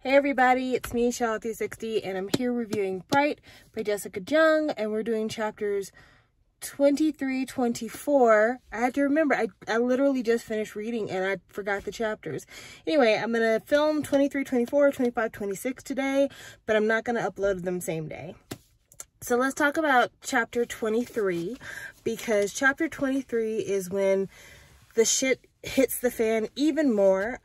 Hey everybody, it's me, Charlotte360, and I'm here reviewing Bright by Jessica Jung, and we're doing chapters 23, 24. I had to remember, I literally just finished reading and I forgot the chapters. Anyway, I'm going to film 23, 24, 25, 26 today, but I'm not going to upload them same day. So let's talk about chapter 23, because chapter 23 is when the shit hits the fan even more.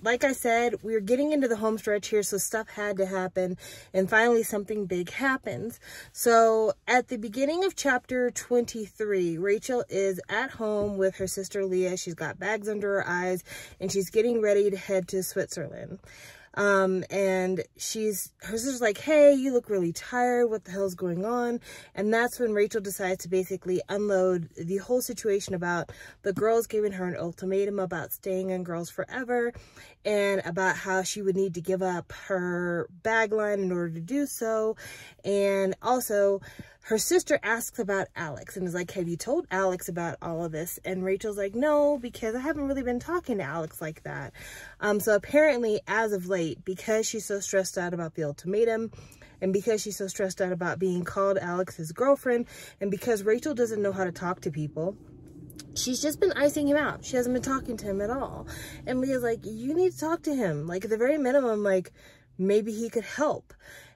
Like I said, we're getting into the home stretch here, so stuff had to happen, and finally something big happens. So at the beginning of chapter 23, Rachel is at home with her sister Leah. She's got bags under her eyes and she's getting ready to head to Switzerland. And her sister's like, hey, you look really tired, what the hell's going on? And that's when Rachel decides to basically unload the whole situation about the girls giving her an ultimatum about staying on Girls Forever, and about how she would need to give up her bag line in order to do so. And also her sister asks about Alex and is like, have you told Alex about all of this? And Rachel's like, no, because I haven't really been talking to Alex like that. So apparently, as of late, because she's so stressed out about the ultimatum, and because she's so stressed out about being called Alex's girlfriend, and because Rachel doesn't know how to talk to people, she's just been icing him out. She hasn't been talking to him at all. And Leah's like, you need to talk to him. Like, at the very minimum, like, maybe he could help.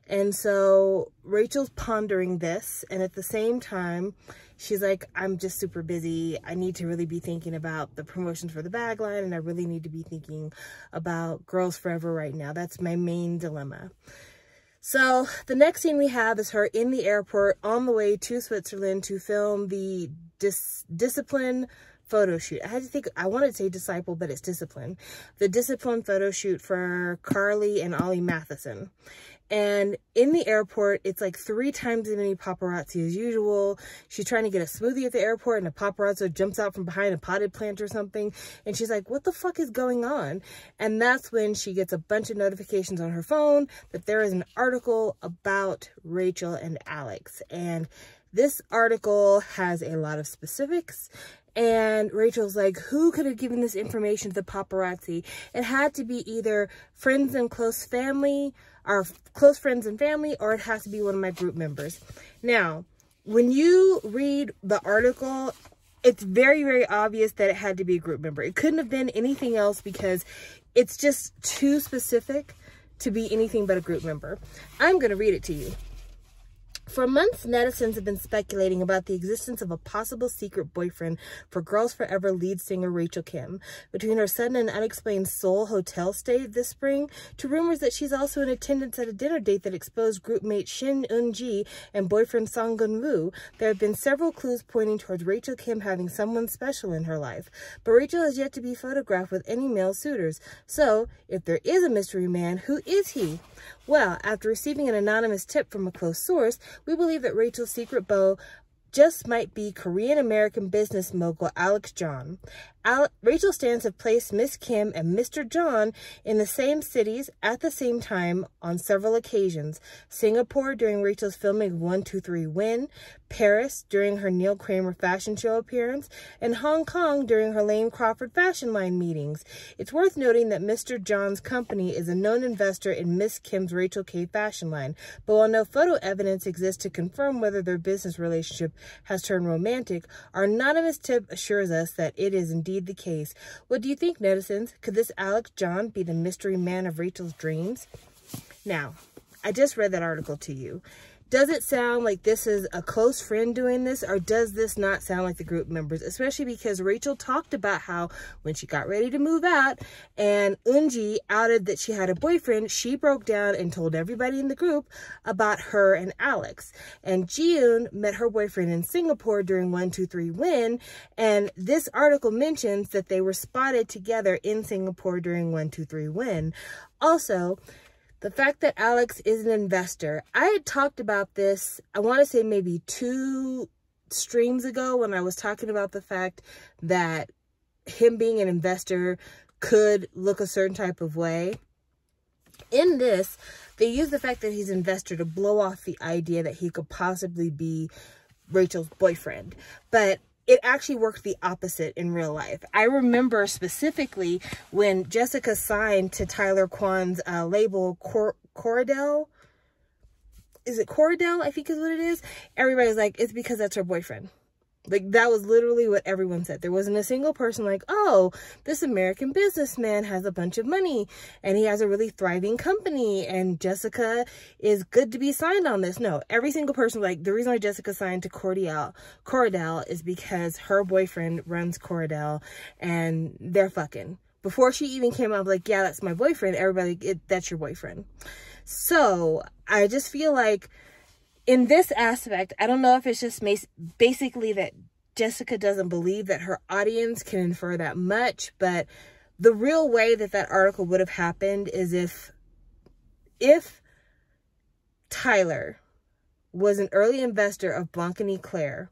And so Rachel's pondering this, and at the same time, she's like, I'm just super busy. I need to really be thinking about the promotions for the bag line, and I really need to be thinking about Girls Forever right now. That's my main dilemma. So the next scene we have is her in the airport on the way to Switzerland to film the Discipline photo shoot. I had to think, I wanted to say Disciple, but it's Discipline. The Discipline photo shoot for Carly and Ollie Matheson. And in the airport, it's like 3 times as many paparazzi as usual. She's trying to get a smoothie at the airport, and a paparazzo jumps out from behind a potted plant or something. And she's like, what the fuck is going on? And that's when she gets a bunch of notifications on her phone that there is an article about Rachel and Alex. And this article has a lot of specifics. And Rachel's like, who could have given this information to the paparazzi? It had to be either friends and close family, or close friends and family, or it has to be one of my group members. Now, when you read the article, it's very, very obvious that it had to be a group member. It couldn't have been anything else because it's just too specific to be anything but a group member. I'm going to read it to you. For months, netizens have been speculating about the existence of a possible secret boyfriend for Girls Forever lead singer Rachel Kim, between her sudden and unexplained Seoul hotel stay this spring to rumors that she's also in attendance at a dinner date that exposed groupmate Shin Eun-ji and boyfriend Song Gun-woo. There have been several clues pointing towards Rachel Kim having someone special in her life, but Rachel has yet to be photographed with any male suitors. So, if there is a mystery man, who is he? Well, after receiving an anonymous tip from a close source, we believe that Rachel's secret beau just might be Korean-American business mogul Alex John. Rachel stands have placed Miss Kim and Mr. John in the same cities at the same time on several occasions. Singapore during Rachel's filming of 123 Win, Paris during her Neil Kramer fashion show appearance, and Hong Kong during her Lane Crawford fashion line meetings. It's worth noting that Mr. John's company is a known investor in Miss Kim's Rachel K fashion line, but while no photo evidence exists to confirm whether their business relationship has turned romantic, our anonymous tip assures us that it is indeed the case. What do you think, netizens? Could this Alex John be the mystery man of Rachel's dreams? Now, I just read that article to you. Does it sound like this is a close friend doing this, or does this not sound like the group members? Especially because Rachel talked about how when she got ready to move out and Eun-ji outed that she had a boyfriend, she broke down and told everybody in the group about her and Alex. And Ji-eun met her boyfriend in Singapore during 123 Win, and this article mentions that they were spotted together in Singapore during 123 Win. Also, the fact that Alex is an investor. I had talked about this, I want to say maybe 2 streams ago, when I was talking about the fact that him being an investor could look a certain type of way. In this, they use the fact that he's an investor to blow off the idea that he could possibly be Rachel's boyfriend. But it actually worked the opposite in real life. I remember specifically when Jessica signed to Tyler Kwan's label, Corridel. Is it Corridel? I think is what it is. Everybody's like, it's because that's her boyfriend. Like, that was literally what everyone said. There wasn't a single person like, oh, this American businessman has a bunch of money and he has a really thriving company and Jessica is good to be signed on this. No, every single person, like, the reason why Jessica signed to Corridel is because her boyfriend runs Corridel and they're fucking. Before she even came out, like, yeah, that's my boyfriend, everybody, that's your boyfriend. So I just feel like in this aspect, I don't know if it's just basically that Jessica doesn't believe that her audience can infer that much, but the real way that that article would have happened is if Tyler was an early investor of Blanc & Eclair,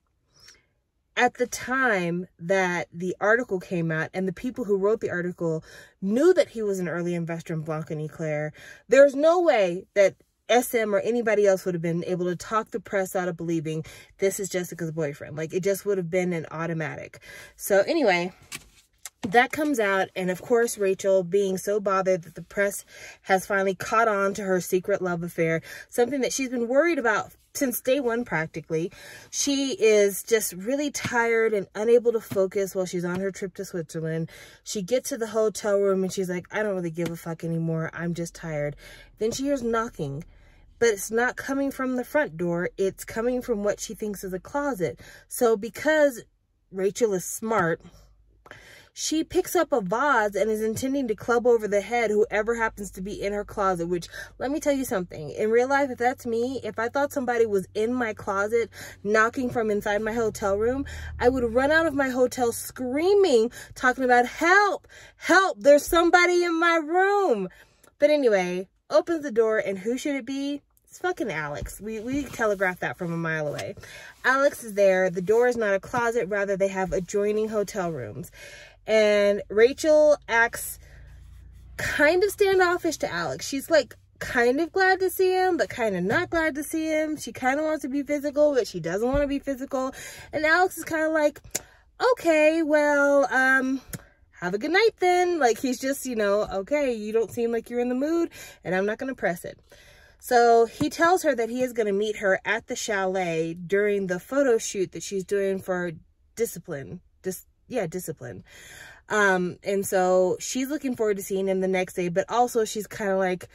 at the time that the article came out and the people who wrote the article knew that he was an early investor in Blanc & Eclair, there's no way that SM or anybody else would have been able to talk the press out of believing this is Jessica's boyfriend. Like, it just would have been an automatic. So anyway, that comes out, and of course Rachel, being so bothered that the press has finally caught on to her secret love affair, something that she's been worried about since day one practically. She is just really tired and unable to focus while she's on her trip to Switzerland. She gets to the hotel room and she's like, I don't really give a fuck anymore. I'm just tired. Then she hears knocking, but it's not coming from the front door. It's coming from what she thinks is a closet. So because Rachel is smart, she picks up a vase and is intending to club over the head whoever happens to be in her closet, which, let me tell you something. In real life, if that's me, if I thought somebody was in my closet knocking from inside my hotel room, I would run out of my hotel screaming, talking about, help, help, there's somebody in my room. But anyway, opens the door, and who should it be? It's fucking Alex. We telegraphed that from a mile away. Alex is there. The door is not a closet. Rather, they have adjoining hotel rooms. And Rachel acts kind of standoffish to Alex. She's like kind of glad to see him, but kind of not glad to see him. She kind of wants to be physical, but she doesn't want to be physical. And Alex is kind of like, okay, well, have a good night then. Like, he's just, you know, okay, you don't seem like you're in the mood and I'm not going to press it. So he tells her that he is going to meet her at the chalet during the photo shoot that she's doing for Discipline. Discipline. And so she's looking forward to seeing him the next day, but also she's kind of like,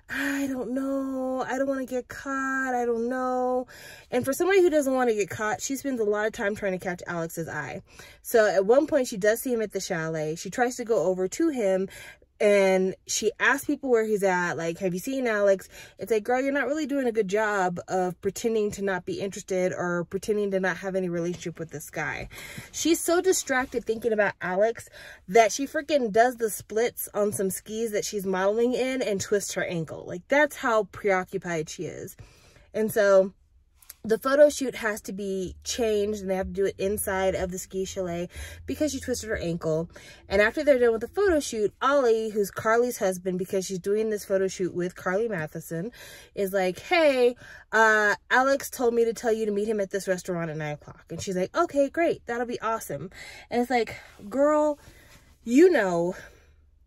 I don't know. I don't want to get caught. I don't know. And for somebody who doesn't want to get caught, she spends a lot of time trying to catch Alex's eye. So at one point she does see him at the chalet. She tries to go over to him and she asks people where he's at, like, have you seen Alex? It's like, girl, you're not really doing a good job of pretending to not be interested or pretending to not have any relationship with this guy. She's so distracted thinking about Alex that she freaking does the splits on some skis that she's modeling in and twists her ankle. Like, that's how preoccupied she is. And so the photo shoot has to be changed and they have to do it inside of the ski chalet because she twisted her ankle. And after they're done with the photo shoot, Ollie, who's Carly's husband, because she's doing this photo shoot with Carly Matheson, is like, hey, Alex told me to tell you to meet him at this restaurant at 9 o'clock. And she's like, okay, great. That'll be awesome. And it's like, girl, you know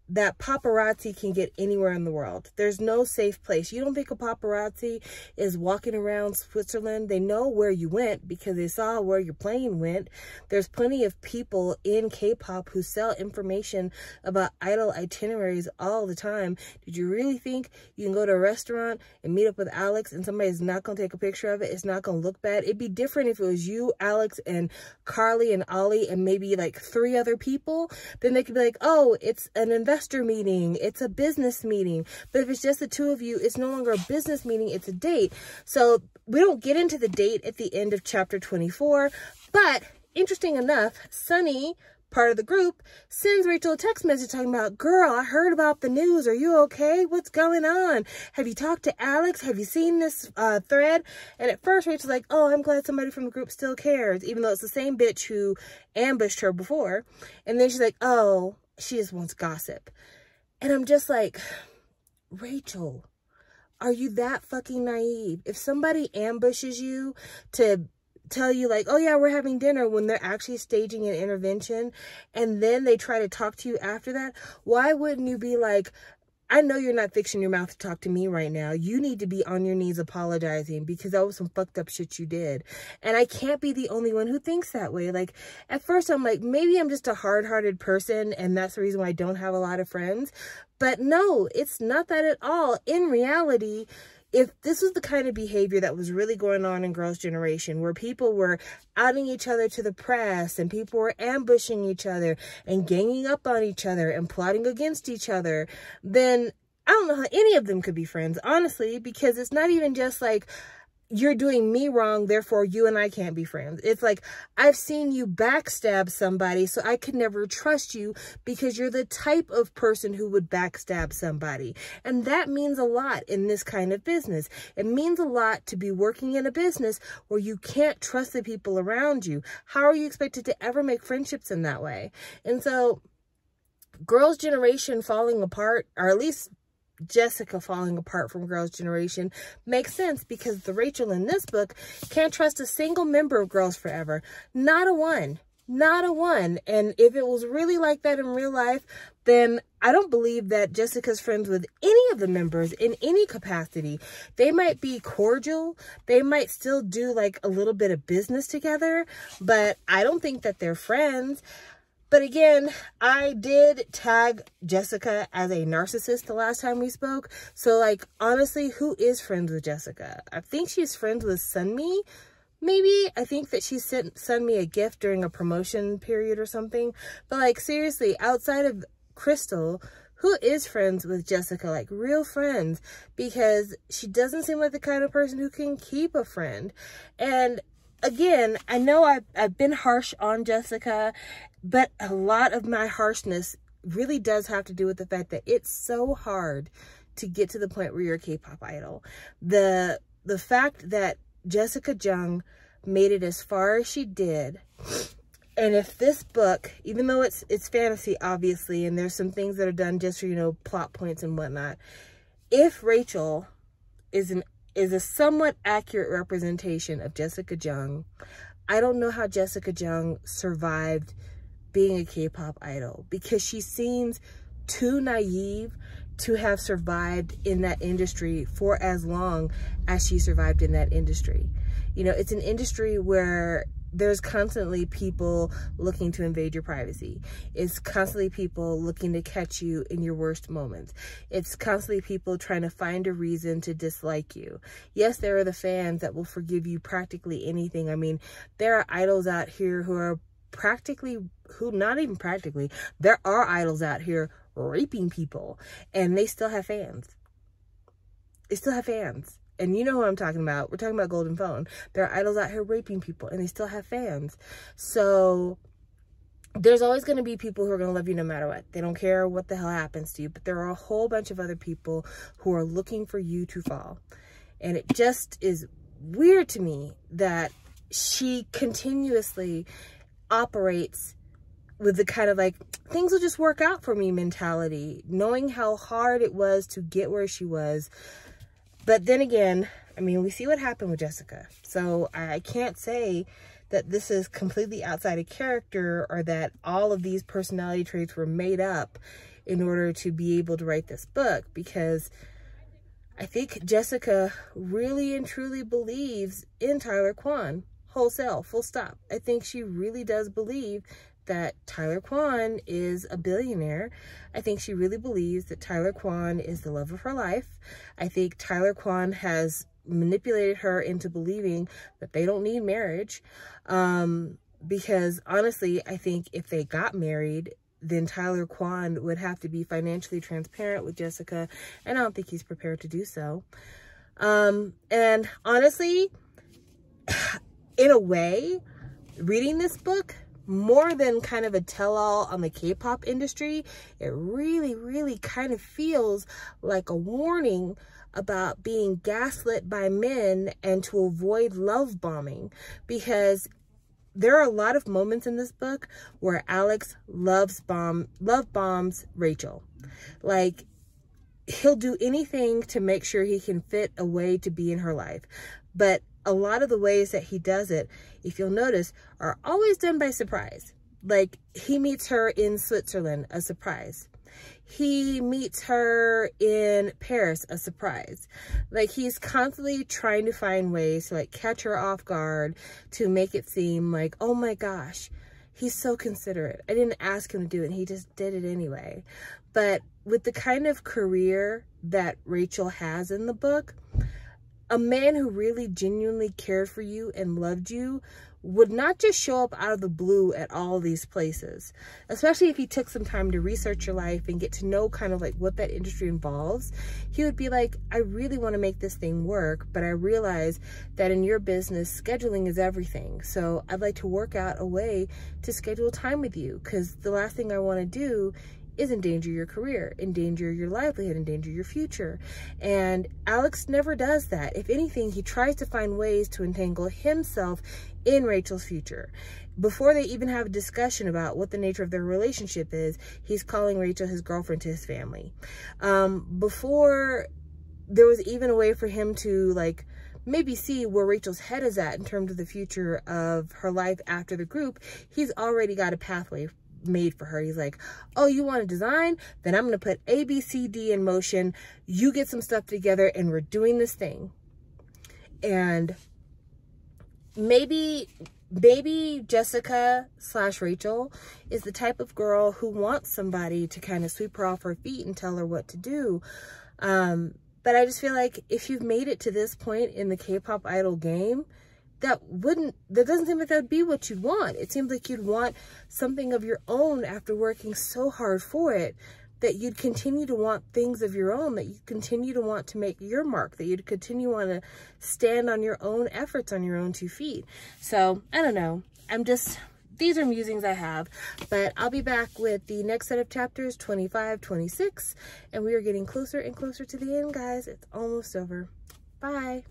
that paparazzi can get anywhere in the world. There's no safe place. You don't think a paparazzi is walking around Switzerland? They know where you went because they saw where your plane went. There's plenty of people in K-pop who sell information about idol itineraries all the time. Did you really think you can go to a restaurant and meet up with Alex and somebody's not going to take a picture of it? It's not going to look bad. It'd be different if it was you, Alex, and Carly and Ollie and maybe like 3 other people. Then they could be like, oh, it's an investor meeting, it's a business meeting. But if it's just the 2 of you, it's no longer a business meeting, it's a date. So we don't get into the date at the end of chapter 24, but interesting enough, Sunny, part of the group, sends Rachel a text message talking about, girl, I heard about the news. Are you okay? What's going on? Have you talked to Alex? Have you seen this thread? And at first Rachel's like, oh, I'm glad somebody from the group still cares, even though it's the same bitch who ambushed her before. And then she's like, oh, she just wants gossip. And I'm just like, Rachel, are you that fucking naive? If somebody ambushes you to tell you like, oh yeah, we're having dinner, when they're actually staging an intervention, and then they try to talk to you after that? Why wouldn't you be like, I know you're not fixing your mouth to talk to me right now. You need to be on your knees apologizing because that was some fucked up shit you did. And I can't be the only one who thinks that way. Like, at first I'm like, maybe I'm just a hard-hearted person and that's the reason why I don't have a lot of friends. But no, it's not that at all. In reality, if this was the kind of behavior that was really going on in Girls' Generation, where people were outing each other to the press and people were ambushing each other and ganging up on each other and plotting against each other, then I don't know how any of them could be friends, honestly, because it's not even just like, you're doing me wrong, therefore you and I can't be friends. It's like, I've seen you backstab somebody, so I could never trust you because you're the type of person who would backstab somebody. And that means a lot in this kind of business. It means a lot to be working in a business where you can't trust the people around you. How are you expected to ever make friendships in that way? And so, Girls' Generation falling apart, or at least Jessica falling apart from Girls' Generation, makes sense because the Rachel in this book can't trust a single member of Girls Forever. Not a one. Not a one. And if it was really like that in real life, then I don't believe that Jessica's friends with any of the members in any capacity. They might be cordial. They might still do like a little bit of business together, but I don't think that they're friends. But again, I did tag Jessica as a narcissist the last time we spoke. So, like, honestly, who is friends with Jessica? I think she's friends with Sunmi, maybe. I think that she sent Sunmi a gift during a promotion period or something. But, like, seriously, outside of Crystal, who is friends with Jessica? Like, real friends. Because she doesn't seem like the kind of person who can keep a friend. And again, I know I've been harsh on Jessica, but a lot of my harshness really does have to do with the fact that it's so hard to get to the point where you're a K-pop idol. The fact that Jessica Jung made it as far as she did, and if this book, even though it's fantasy, obviously, and there's some things that are done just for, you know, plot points and whatnot, if Rachel is a somewhat accurate representation of Jessica Jung, I don't know how Jessica Jung survived being a K-pop idol, because she seems too naive to have survived in that industry for as long as she survived in that industry. You know, it's an industry where there's constantly people looking to invade your privacy. It's constantly people looking to catch you in your worst moments. It's constantly people trying to find a reason to dislike you. Yes, there are the fans that will forgive you practically anything. I mean, there are idols out here who are there are idols out here raping people, and they still have fans. They still have fans. And you know who I'm talking about. We're talking about Golden Phone. There are idols out here raping people, and they still have fans. So there's always going to be people who are going to love you no matter what. They don't care what the hell happens to you. But there are a whole bunch of other people who are looking for you to fall. And it just is weird to me that she continuously operates with the kind of like, things will just work out for me mentality, knowing how hard it was to get where she was. But then again, I mean, we see what happened with Jessica. So I can't say that this is completely outside of character, or that all of these personality traits were made up in order to be able to write this book, because I think Jessica really and truly believes in Tyler Kwan. Wholesale, full stop. I think she really does believe that Tyler Kwan is a billionaire. I think she really believes that Tyler Kwan is the love of her life. I think Tyler Kwan has manipulated her into believing that they don't need marriage. Because honestly, I think if they got married, then Tyler Kwan would have to be financially transparent with Jessica, and I don't think he's prepared to do so. And honestly, in a way, reading this book, more than kind of a tell-all on the K-pop industry, it really, really kind of feels like a warning about being gaslit by men and to avoid love bombing. Because there are a lot of moments in this book where Alex love bombs Rachel. Like, he'll do anything to make sure he can fit a way to be in her life. But a lot of the ways that he does it, if you'll notice, are always done by surprise. Like, he meets her in Switzerland, a surprise. He meets her in Paris, a surprise. Like, he's constantly trying to find ways to, like, catch her off guard, to make it seem like, oh my gosh, he's so considerate. I didn't ask him to do it, and he just did it anyway. But with the kind of career that Rachel has in the book, a man who really genuinely cared for you and loved you would not just show up out of the blue at all these places, especially if he took some time to research your life and get to know kind of like what that industry involves. He would be like, I really want to make this thing work, but I realize that in your business, scheduling is everything. So I'd like to work out a way to schedule time with you, because the last thing I want to do is endanger your career, endanger your livelihood, endanger your future. And Alex never does that. If anything, he tries to find ways to entangle himself in Rachel's future. Before they even have a discussion about what the nature of their relationship is, he's calling Rachel his girlfriend to his family. Before there was even a way for him to, like, maybe see where Rachel's head is at in terms of the future of her life after the group, he's already got a pathway made for her. He's like, oh, you want to design? Then I'm going to put A, B, C, D in motion. You get some stuff together and we're doing this thing. And maybe Jessica / Rachel is the type of girl who wants somebody to kind of sweep her off her feet and tell her what to do. But I just feel like if you've made it to this point in the K-pop idol game, that doesn't seem like that would be what you'd want. It seems like you'd want something of your own after working so hard for it, that you'd continue to want things of your own, that you continue to want to make your mark, that you'd continue to want to stand on your own efforts on your own 2 feet. So I don't know. These are musings I have, but I'll be back with the next set of chapters, 25, 26, and we are getting closer and closer to the end, guys. It's almost over. Bye.